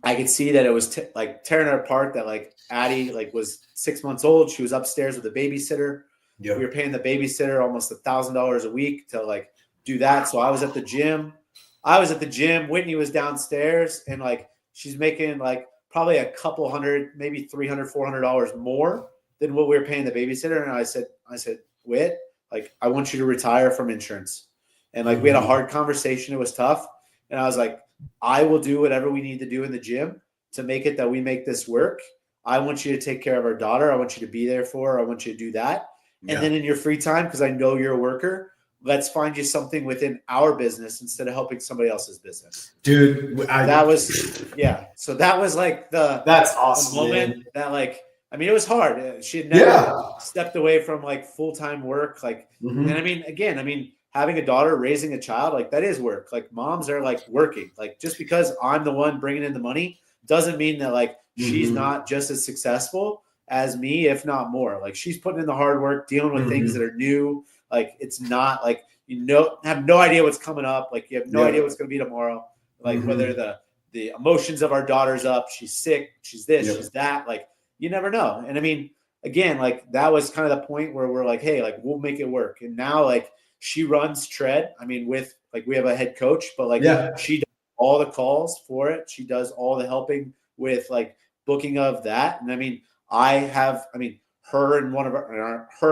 I could see that it was like tearing her apart. That like Addie like was 6 months old. She was upstairs with a babysitter. Yep. We were paying the babysitter almost $1,000 a week to like do that. So I was at the gym. Whitney was downstairs, and like she's making like probably a couple hundred, maybe $300, $400 more than what we were paying the babysitter. And I said, Whit, like I want you to retire from insurance. And like we had a hard conversation. It was tough. And I was like, I will do whatever we need to do in the gym to make it that we make this work. I want you to take care of our daughter. I want you to be there for her. I want you to do that. And then in your free time, because I know you're a worker, let's find you something within our business instead of helping somebody else's business. Dude, So that was like that's awesome, moment man. that like, I mean, it was hard. She had never stepped away from like full-time work. Like, and I mean, having a daughter, raising a child, like that is work. Like moms are like working. Like just because I'm the one bringing in the money doesn't mean that like she's not just as successful as me, if not more. Like she's putting in the hard work, dealing with things that are new. Like it's not like, have no idea what's coming up. Like you have no idea what's going to be tomorrow. Like whether the emotions of our daughter's up, she's sick, she's this, she's that. Like you never know. And I mean, again, like that was kind of the point where we're like, hey, like we'll make it work. And now like she runs Tread. I mean, with like we have a head coach, but like she does all the calls for it. She does all the helping with like booking of that. And I mean, her and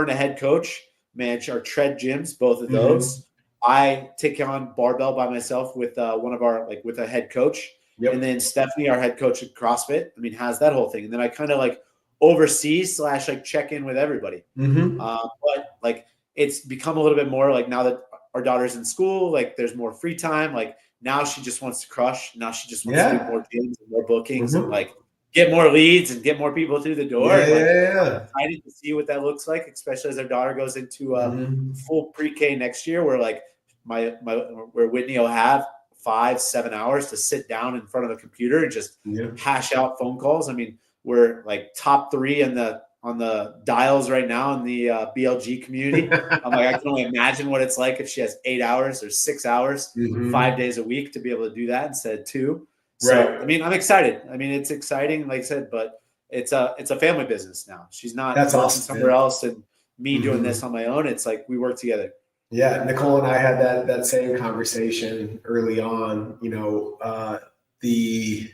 a head coach manage our Tread gyms, both of those. I take on barbell by myself with one of our like with a head coach. And then Stephanie, our head coach at CrossFit, I mean, has that whole thing. And then I kind of like oversee / like check in with everybody. But like it's become a little bit more like now that our daughter's in school, like there's more free time. Like now she just wants to crush. Now she just wants to do more gyms and more bookings and like get more leads and get more people through the door. I'm excited to see what that looks like, especially as our daughter goes into full pre-K next year, where like where Whitney will have 5-7 hours to sit down in front of a computer and just hash out phone calls. I mean, we're like top 3 on the dials right now in the BLG community. I'm like, I can only imagine what it's like if she has 8 hours or 6 hours, 5 days a week to be able to do that instead of 2. So, I mean, I'm excited. I mean, it's exciting, like I said, but it's a family business now. She's not working somewhere else and me doing this on my own. It's like we work together. Yeah, Nicole and I had that same conversation early on. You know, the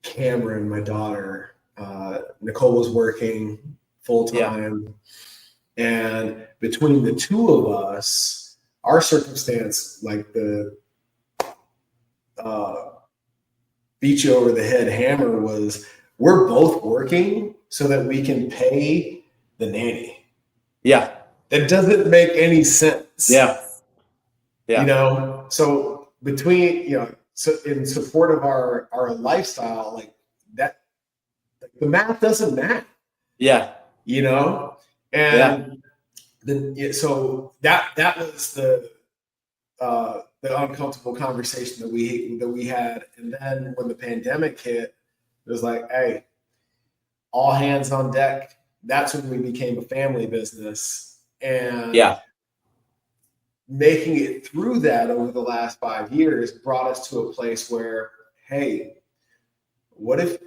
Cameron, my daughter, Nicole was working full time, and between the two of us, our circumstance, like the beat you over the head hammer was, we're both working so that we can pay the nanny. Yeah. That doesn't make any sense. Yeah. You know, so between, you know, so in support of our lifestyle, like that, like the math doesn't matter. Yeah. You know, and then so that was the uncomfortable conversation that we had. And then when the pandemic hit, it was like, hey, all hands on deck. That's when we became a family business. And making it through that over the last 5 years brought us to a place where, hey, what if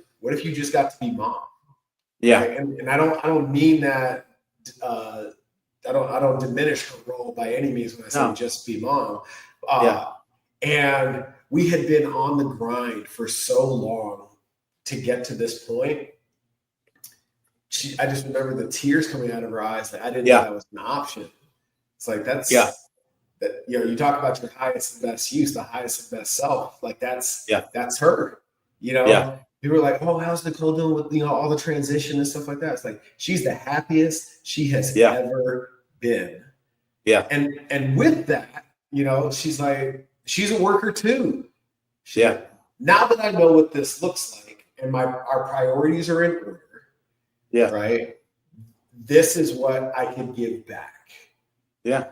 you just got to be mom? Right? And I don't mean that I don't diminish her role by any means when I say just be mom. And we had been on the grind for so long to get to this point. I just remember the tears coming out of her eyes that I didn't know that was an option. It's like that, you know, you talk about your highest and best use, the highest and best self. Like that's her, you know. People are like, oh, how's Nicole doing with, you know, all the transition and stuff like that? It's like she's the happiest she has ever been. And with that, you know, she's like, she's a worker too. Now that I know what this looks like and our priorities are in order, Yeah. right? This is what I can give back. Yeah.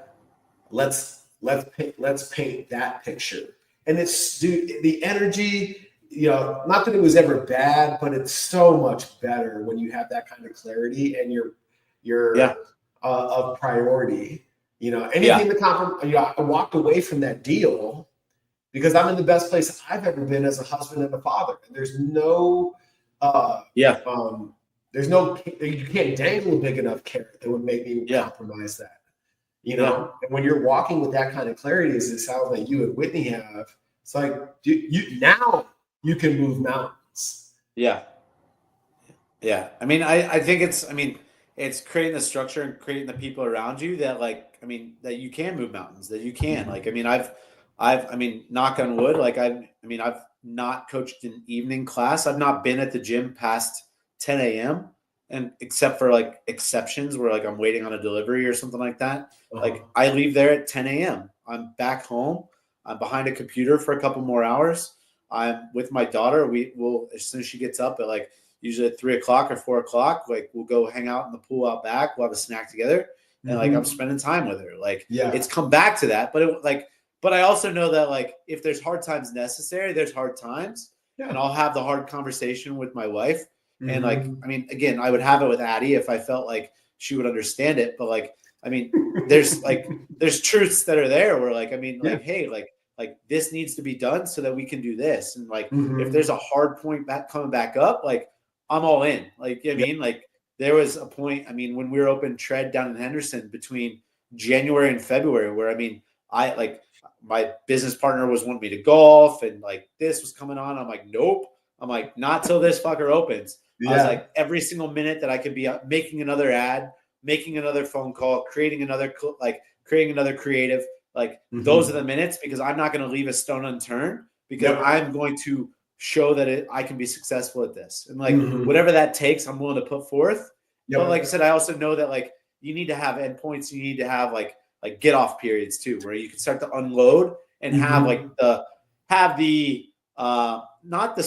Let's paint that picture. And it's, dude, the energy, not that it was ever bad, but it's so much better when you have that kind of clarity and you're of priority. Anything that I walked away from that deal because I'm in the best place I've ever been as a husband and a father. And there's no you can't dangle a big enough carrot that would make me compromise that. And when you're walking with that kind of clarity, as it sounds like you and Whitney have, it's like now you can move mountains. Yeah. Yeah. I mean, I think it's creating the structure and creating the people around you that that you can move mountains, that you can. I've knock on wood, I've not coached an evening class. I've not been at the gym past 10 a.m. and except for exceptions where I'm waiting on a delivery or something like that. I leave there at 10 a.m. I'm back home. I'm behind a computer for a couple more hours. I'm with my daughter. We'll, as soon as she gets up at usually at 3 o'clock or 4 o'clock, we'll go hang out in the pool out back. We'll have a snack together. And I'm spending time with her. It's come back to that. But I also know that if there's hard times necessary, there's hard times. Yeah. And I'll have the hard conversation with my wife. And again, I would have it with Addie if I felt like she would understand it. But there's truths that are there where hey, this needs to be done so that we can do this. And if there's a hard point coming back up, I'm all in. There was a point, when we were open Tread down in Henderson between January and February, where my business partner was wanting me to golf and this was coming on. I'm like, nope. I'm like, not till this fucker opens. Yeah. I was every single minute that I could be making another ad, making another phone call, creating another creative, those are the minutes, because I'm not going to leave a stone unturned, because I'm going to show that I can be successful at this. And whatever that takes, I'm willing to put forth. But like I said, I also know that you need to have endpoints. You need to have get off periods too, where you can start to unload and have not the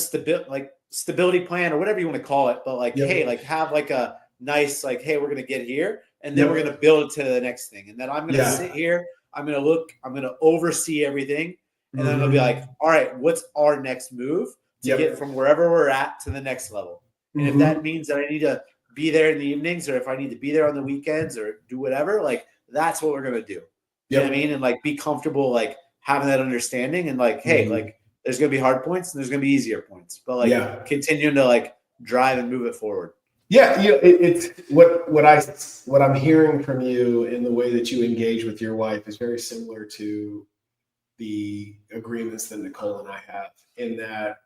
stability plan or whatever you want to call it, but hey, have a nice, hey, we're going to get here and then we're going to build to the next thing. And then I'm going to sit here. I'm going to oversee everything. And then it'll be all right, what's our next move to get from wherever we're at to the next level? And if that means that I need to be there in the evenings, or if I need to be there on the weekends or do whatever, that's what we're going to do. You know what I mean? And be comfortable, having that understanding and hey, there's going to be hard points and there's going to be easier points, but continuing to drive and move it forward. Yeah. It's what I'm hearing from you in the way that you engage with your wife is very similar to the agreements that Nicole and I have, in that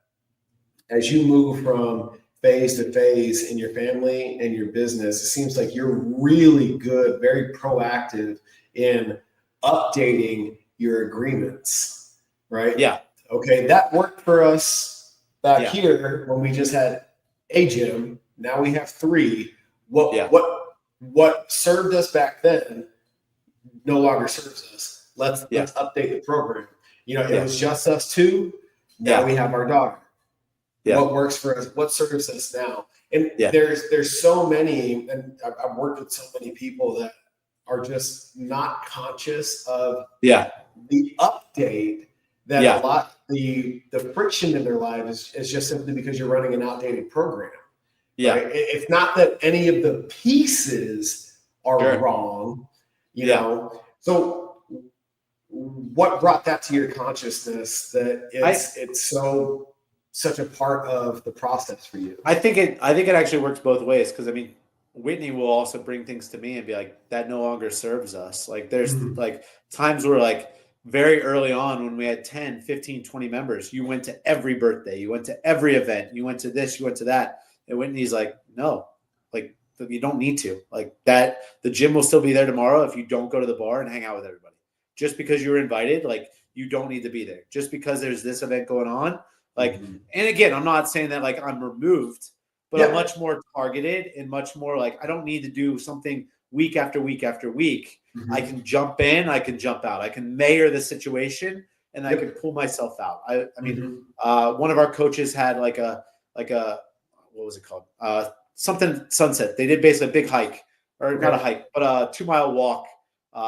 as you move from phase to phase in your family and your business, it seems like you're really good, very proactive in updating your agreements, right? Yeah. Okay, that worked for us back here when we just had a gym. Now we have 3. What served us back then no longer serves us. Let's update the program. It was just us 2. Now we have our daughter. Yeah. What works for us? What serves us now? And there's so many, and I've worked with so many people that are just not conscious of the update that a lot, the friction in their lives is just simply because you're running an outdated program. Yeah. Right? It's not that any of the pieces are wrong, you know. So what brought that to your consciousness that it's such a part of the process for you? I think it actually works both ways, because Whitney will also bring things to me and be that no longer serves us. There's times where very early on when we had 10, 15, 20 members, you went to every birthday, you went to every event, you went to this, you went to that. And Whitney's no, you don't need to. That the gym will still be there tomorrow if you don't go to the bar and hang out with everybody. Just because you were invited, you don't need to be there. Just because there's this event going on. And again, I'm not saying that I'm removed, but I'm much more targeted and much more I don't need to do something week after week after week. I can jump in, I can jump out, I can mayor the situation, and I can pull myself out. One of our coaches had what was it called? Something sunset. They did basically a big hike, or not a hike, but a 2-mile walk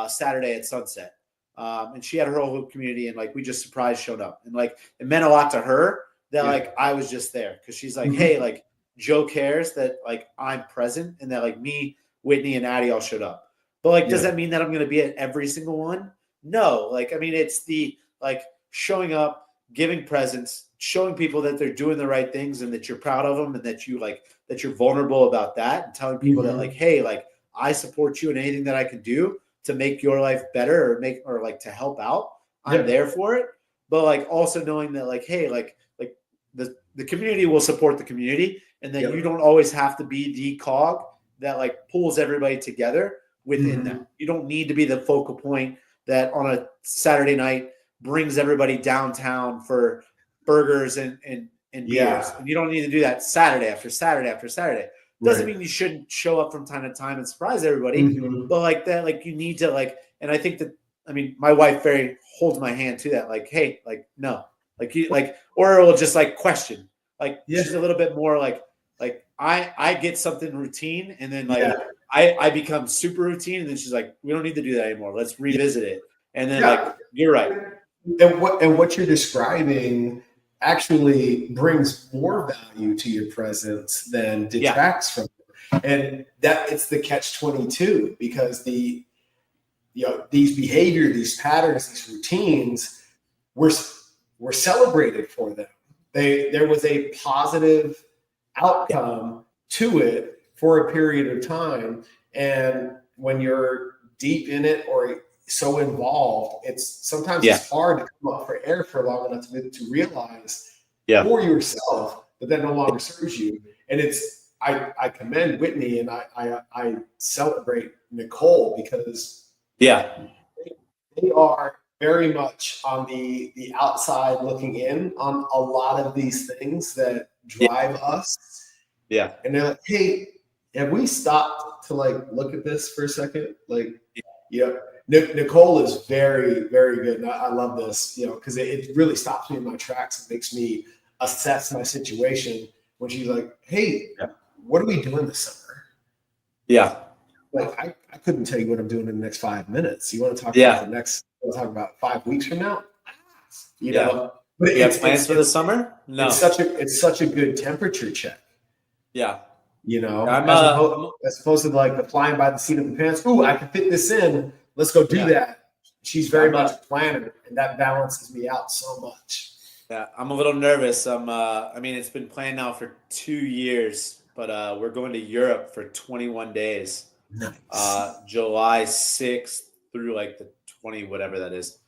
Saturday at sunset. And she had her whole community, and like we just surprised showed up, and like it meant a lot to her that like I was just there, because she's like, hey, like Joe cares that like I'm present, and that like me, Whitney, and Addie all showed up. But like, does that mean that I'm going to be at every single one? No. Like, I mean, it's the like showing up, giving presents, showing people that they're doing the right things and that you're proud of them, and that you like that you're vulnerable about that, and telling people that like, hey, like I support you in anything that I can do to make your life better, or like to help out. I'm there for it. But like also knowing that like, hey, like the community will support the community, and that you don't always have to be the cog that like pulls everybody together within that. You don't need to be the focal point that on a Saturday night brings everybody downtown for burgers and beers. And you don't need to do that Saturday after Saturday after Saturday. Doesn't mean you shouldn't show up from time to time and surprise everybody, but like that, like you need to like, and I think that, I mean, my wife very holds my hand to that. Like, hey, like, no, like you like, or it will just like question, like she's a little bit more like I get something routine, and then like I become super routine, and then she's like, we don't need to do that anymore. Let's revisit it. And then like, you're right. And what you're describing actually brings more value to your presence than detracts from it. And that it's the catch-22, because these behavior, these patterns, these routines were celebrated for them. There was a positive outcome to it for a period of time. And when you're deep in it or so involved, it's sometimes it's hard to come up for air for long enough to realize for yourself that no longer serves you. And it's I commend Whitney, and I celebrate Nicole, because they are very much on the outside looking in on a lot of these things that drive us. And they're like, hey, have we stopped to like look at this for a second? Like, Nicole is very, very good. And I love this, because it really stops me in my tracks and makes me assess my situation when she's like, hey, what are we doing this summer? Like, I couldn't tell you what I'm doing in the next 5 minutes. You want to talk about the next, we'll talk about 5 weeks from now? You know? But you have plans for the summer? No. It's such a good temperature check. As opposed to like the flying by the seat of the pants. Ooh, I can fit this in. Let's go do that. She's very much a planner, and that balances me out so much. Yeah, I'm a little nervous. I mean, it's been planned now for 2 years, but we're going to Europe for 21 days. Nice. July 6th through like the 20, whatever that is.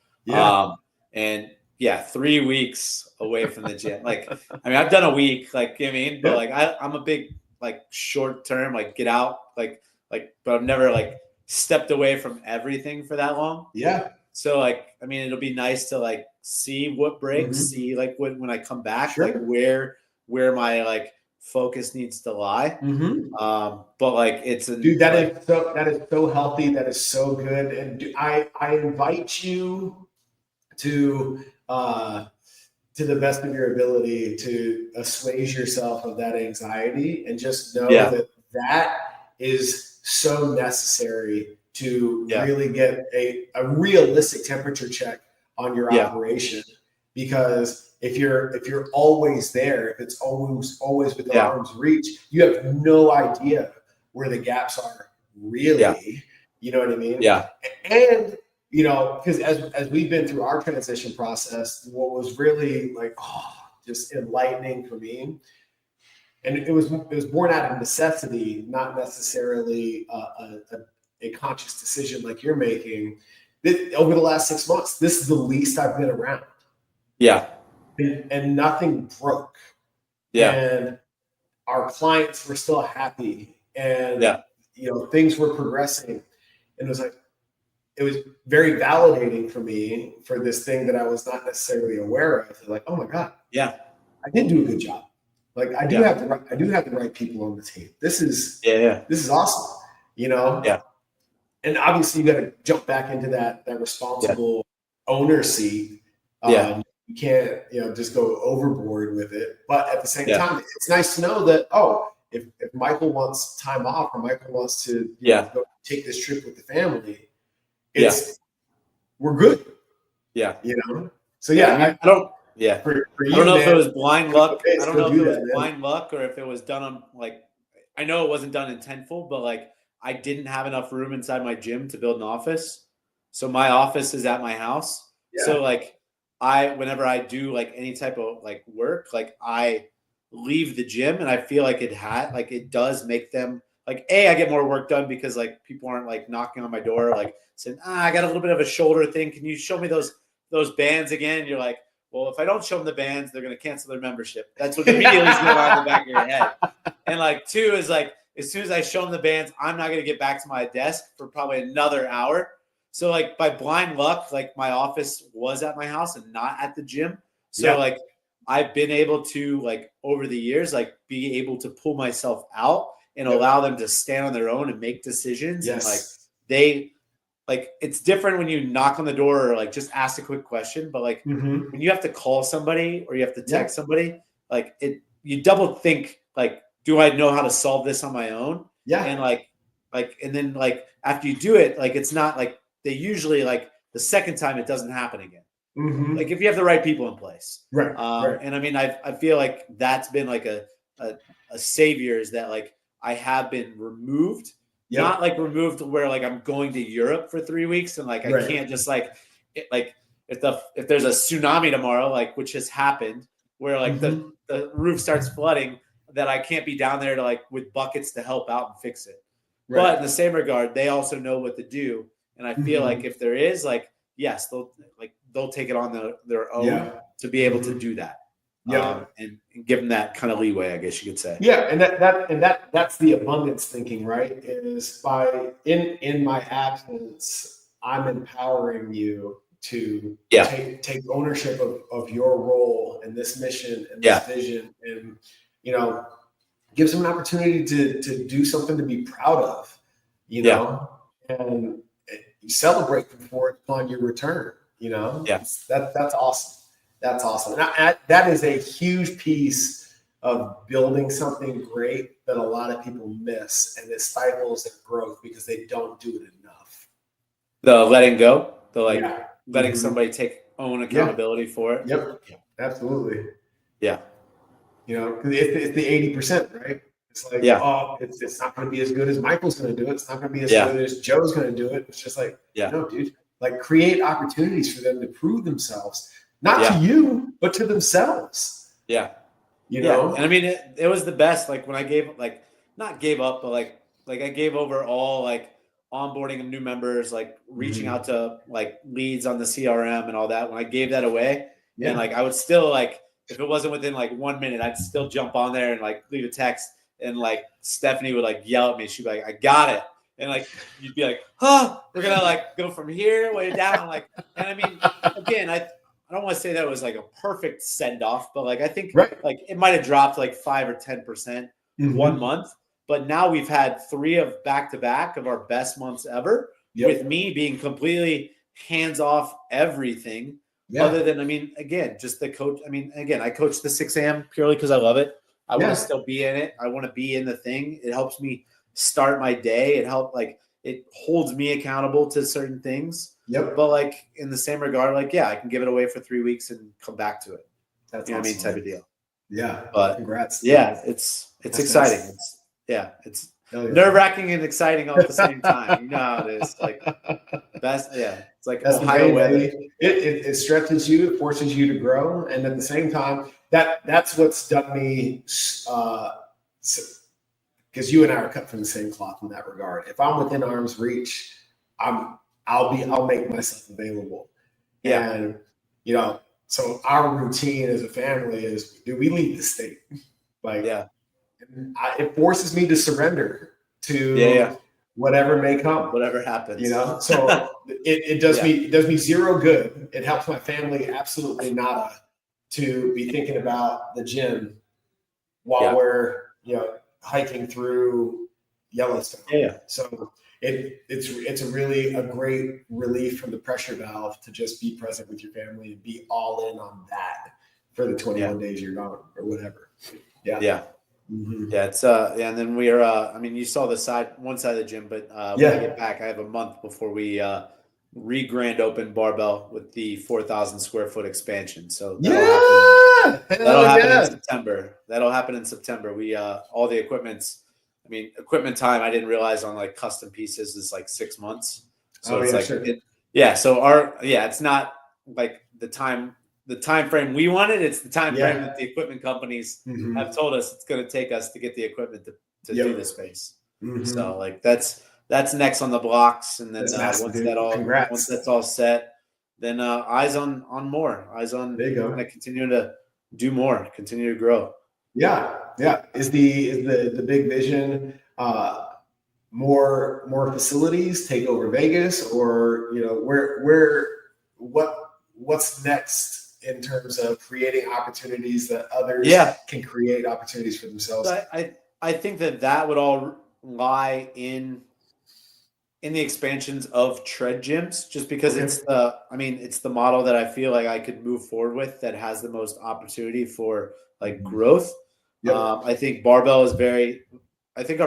And 3 weeks away from the gym. Like, I mean, I've done a week, like, I mean, but like I'm a big like short term, like get out, like, but I've never like stepped away from everything for that long. So like, I mean, it'll be nice to like see what breaks, see like when I come back, like where my like focus needs to lie. But like it's that is so healthy. That is so good. And I invite you to the best of your ability to assuage yourself of that anxiety, and just know that is so necessary to really get a realistic temperature check on your operation. Because if you're always there, if it's always within arm's reach, you have no idea where the gaps are really. You know what I mean? And because as we've been through our transition process, what was really like just enlightening for me, and it was born out of necessity, not necessarily a conscious decision like you're making. Over the last 6 months, this is the least I've been around. And nothing broke. And our clients were still happy, and things were progressing. And it was very validating for me for this thing that I was not necessarily aware of. Like, oh my God, I did do a good job. Like I do have the right people on the team. This is awesome. And obviously you got to jump back into that responsible owner seat. you can't, just go overboard with it. But at the same Yeah. time, it's nice to know that, if Mycal wants time off or Mycal wants to go take this trip with the family, we're good. Yeah. So yeah, I mean, I don't. Yeah. For I don't you, know if man, it was blind luck. I don't know if it was man. blind luck or if it was done on like. I know it wasn't done intentful, but like I didn't have enough room inside my gym to build an office, so my office is at my house. Yeah. So like whenever I do like any type of like work, like I leave the gym, and I feel like it does make them like I get more work done because like people aren't like knocking on my door like saying, I got a little bit of a shoulder thing. Can you show me those bands again? And you're like, well, if I don't show them the bands, they're going to cancel their membership. That's what immediately is going on in the back of your head. And like 2 is like, as soon as I show them the bands, I'm not going to get back to my desk for probably another hour. So like by blind luck, like my office was at my house and not at the gym. So like I've been able to like over the years, like be able to pull myself out and allow them to stand on their own and make decisions. And like it's different when you knock on the door or like just ask a quick question, but like when you have to call somebody or you have to text somebody, like you double think like, do I know how to solve this on my own? Yeah. And like, and then like after you do it, like, it's not like they usually like the second time it doesn't happen again. Like if you have the right people in place. Right. And I mean, I feel like that's been like a savior is that like I have been removed. Not like removed to where like I'm going to Europe for 3 weeks and like I can't just like if there's a tsunami tomorrow, like which has happened, where like the roof starts flooding, that I can't be down there to like with buckets to help out and fix it. But in the same regard, they also know what to do, and I feel like if there is like yes, they'll take it on their own to be able to do that. And give them that kind of leeway, I guess you could say. Yeah, and that's the abundance thinking, right? Is by in my absence, I'm empowering you to take ownership of your role in this mission and this vision, and gives them an opportunity to do something to be proud of, and you celebrate them for it upon your return. That's awesome. That's awesome. And that is a huge piece of building something great that a lot of people miss, and it stifles their growth because they don't do it enough. The letting go, letting somebody take own accountability for it. Yep. Absolutely. Yeah. Because it's the 80%, right? It's like, it's not going to be as good as Mycal's going to do it. It's not going to be as good as Joe's going to do it. It's just like, no, dude, like create opportunities for them to prove themselves. Not to you, but to themselves. Yeah. And I mean, it was the best. Like when I not gave up, but like I gave over all like onboarding of new members, like reaching out to like leads on the CRM and all that. When I gave that away, and like I would still like, if it wasn't within like 1 minute, I'd still jump on there and like leave a text, and like Stephanie would like yell at me. She'd be like, I got it. And like, you'd be like, we're going to like go from here way down. Like, and I mean, again, I don't want to say that it was like a perfect send off, but like, I think like it might've dropped like 5 or 10% 1 month, but now we've had 3 of back-to-back of our best months ever with me being completely hands off everything. Other than, I mean, again, just the coach. I mean, again, I coach the 6 a.m. purely because I love it. I want to still be in it. I want to be in the thing. It helps me start my day. It holds me accountable to certain things. But like in the same regard, like, I can give it away for 3 weeks and come back to it. That's awesome. What I mean, type of deal. Yeah. But congrats. Yeah, it's exciting. Nice. It's nerve-wracking and exciting all at the same time. You know how it is. Like best. Yeah. It's like Ohio weather. It stretches you, it forces you to grow. And at the same time, that's what's done me, because you and I are cut from the same cloth in that regard. If I'm within arm's reach, I'll make myself available. And so our routine as a family is, we leave the state. Like, it forces me to surrender to whatever may come, whatever happens. So it does me zero good. It helps my family absolutely nada to be thinking about the gym while we're hiking through Yellowstone. So it's a great relief from the pressure valve to just be present with your family and be all in on that for the 21 days you're gone or whatever. Yeah. Yeah. Mm-hmm. Yeah, it's and then we are I mean, you saw one side of the gym, but when I get back, I have a month before we re-grand open barbell with the 4,000 square foot expansion. So that'll happen in September. That'll happen in September. We all the equipment's, I mean, equipment time, I didn't realize on like custom pieces is like 6 months. So it's it's not like the time frame we wanted. It's the time frame that the equipment companies have told us it's going to take us to get the equipment to do this space. So like that's next on the blocks, and then once that's all set, then eyes on kind of continue to do more, continue to grow. Yeah. Is the big vision more facilities take over Vegas, or what's next in terms of creating opportunities that others can create opportunities for themselves? I think that would all lie in the expansions of tread gyms, just because it's the model that I feel like I could move forward with that has the most opportunity for like growth. I think our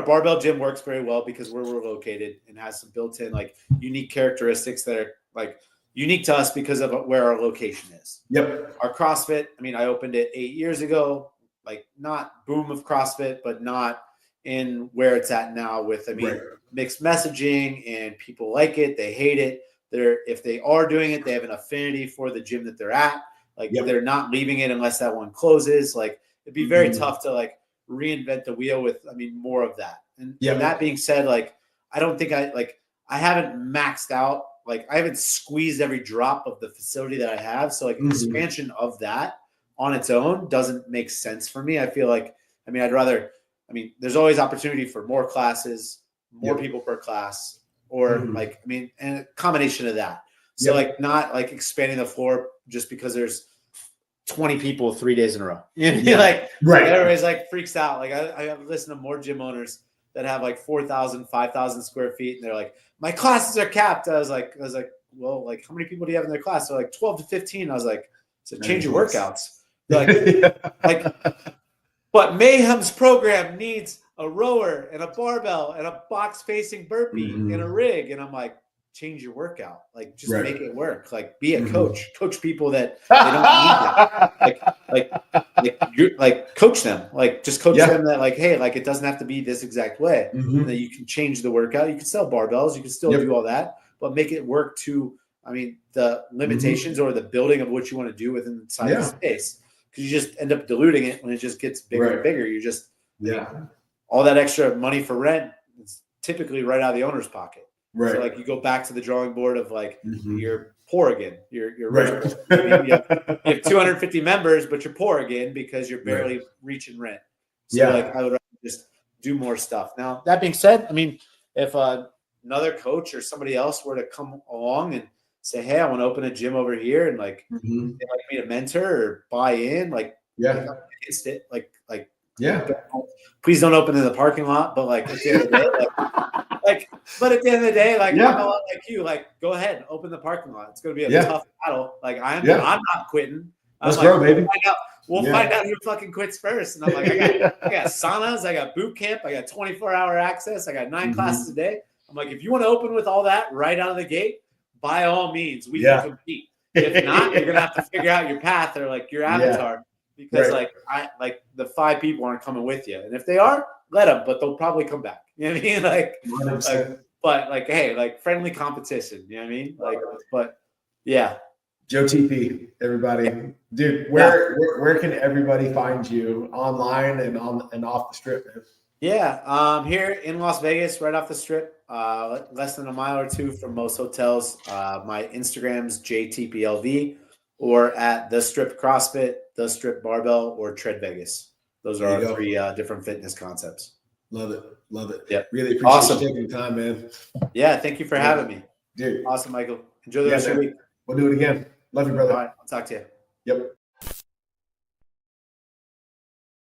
barbell gym works very well because where we're located and has some built-in like unique characteristics that are like unique to us because of where our location is. Our CrossFit, I mean, I opened it 8 years ago, like not boom of CrossFit, but not in where it's at now with, mixed messaging, and people like it, they hate it. If they are doing it, they have an affinity for the gym that they're at. Like they're not leaving it unless that one closes. Like it'd be very tough to like reinvent the wheel with, more of that. And that being said, like, I don't think I haven't maxed out. Like I haven't squeezed every drop of the facility that I have. So like expansion of that on its own doesn't make sense for me. I feel like, there's always opportunity for more classes, more people per class, or and a combination of that. So like not like expanding the floor just because there's 20 people 3 days in a row. Everybody's like freaks out. Like I have listened to more gym owners that have like 4,000, 5,000 square feet. And they're like, my classes are capped. I was like, well, like how many people do you have in their class? They're like 12 to 15. I was like, so change your workouts. They're like, but Mayhem's program needs a rower and a barbell and a box facing burpee and a rig. And I'm like, change your workout. Like just make it work. Like be a coach people that they don't need that. Like coach them, like just coach them that like, hey, like it doesn't have to be this exact way. That you can change the workout. You can sell barbells. You can still do all that, but make it work to, the limitations or the building of what you want to do within inside the space. Because you just end up diluting it when it just gets bigger and bigger. You just all that extra money for rent is typically right out of the owner's pocket. So like you go back to the drawing board of like you're poor again. You're rich. You have 250 members, but you're poor again because you're barely reaching rent. So like I would rather just do more stuff. Now that being said, if another coach or somebody else were to come along and say, hey, I want to open a gym over here, and like they'd like me to mentor or buy in, like I'm against it. Please don't open in the parking lot. But like at the end of the day, I'm a lot like you. Like go ahead, open the parking lot. It's going to be a tough battle. Like I'm not quitting. Let's grow, baby. We'll find out who fucking quits first. And I'm like, I got saunas, I got boot camp, I got 24-hour access, I got 9 classes a day. I'm like, if you want to open with all that right out of the gate, by all means, we can compete. If not, you're gonna have to figure out your path or like your avatar, because like the 5 people aren't coming with you, and if they are, let them, but they'll probably come back. You know what I mean? But like, hey, like friendly competition. You know what I mean? Like, but yeah. Joe Tepe, everybody, dude. Where can everybody find you online and on and off the strip, man? Here in Las Vegas, right off the strip, less than a mile or two from most hotels. My Instagram's JTPLV, or at the Strip CrossFit, the Strip Barbell, or Tread Vegas. Those are our 3 different fitness concepts. Love it. Yeah, really appreciate you taking the time, man. Yeah, thank you for having me, dude. Awesome, Mycal. Enjoy the rest of your week. We'll do it again. Love you, brother. All right, I'll talk to you. Yep.